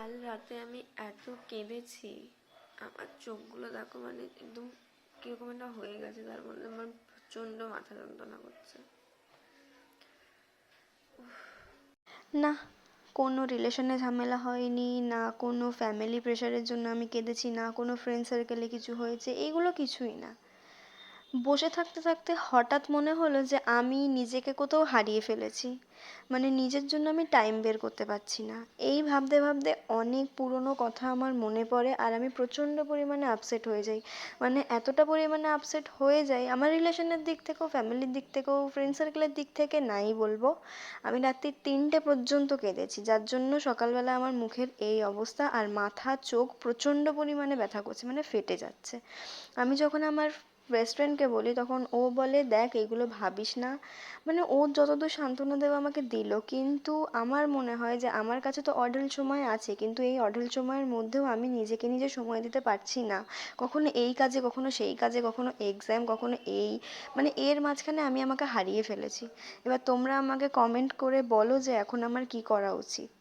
কাল রাতে আমি এত কেঁদেছি, আমার চোখগুলো দেখো, মানে একদম কীরকম একটা হয়ে গেছে, তার মধ্যে আমার প্রচণ্ড মাথা যন্ত্রণা করছে। না, কোনো রিলেশনে ঝামেলা হয়নি, না কোনো ফ্যামিলি প্রেশারের জন্য আমি কেঁদেছি, না কোনো ফ্রেন্ড সার্কেলে কিছু হয়েছে, এগুলো কিছুই না। বসে থাকতে থাকতে হঠাৎ মনে হলো যে আমি নিজেকে কোথাও হারিয়ে ফেলেছি, মানে নিজের জন্য আমি টাইম বের করতে পারছি না। এই ভাবতে ভাবতে অনেক পুরনো কথা আমার মনে পড়ে, আর আমি প্রচণ্ড পরিমাণে আপসেট হয়ে যাই। মানে এতটা পরিমাণে আপসেট হয়ে যাই, আমার রিলেশনের দিক থেকেও, ফ্যামিলির দিক থেকেও, ফ্রেন্ড সার্কেলের দিক থেকে নাই বলবো। আমি রাত্রি 3টে পর্যন্ত কেঁদেছি, যার জন্য সকালবেলা আমার মুখের এই অবস্থা, আর মাথা চোখ প্রচণ্ড পরিমাণে ব্যথা করছে, মানে ফেটে যাচ্ছে। আমি যখন আমার বেস্ট ফ্রেন্ডকে বলি, তখন ও বলে, দেখ এগুলো ভাবিস না। মানে ও যতদূর সান্ত্বনা দেওয়া আমাকে দিল, কিন্তু আমার মনে হয় যে আমার কাছে তো অঢেল সময় আছে, কিন্তু এই অঢেল সময়ের মধ্যেও আমি নিজেকে নিজে সময় দিতে পারছি না। কখনো এই কাজে, কখনো সেই কাজে, কখনো এক্সাম, কখনো এই, মানে এর মাঝখানে আমি আমাকে হারিয়ে ফেলেছি। এবার তোমরা আমাকে কমেন্ট করে বলো যে এখন আমার কি করা উচিত।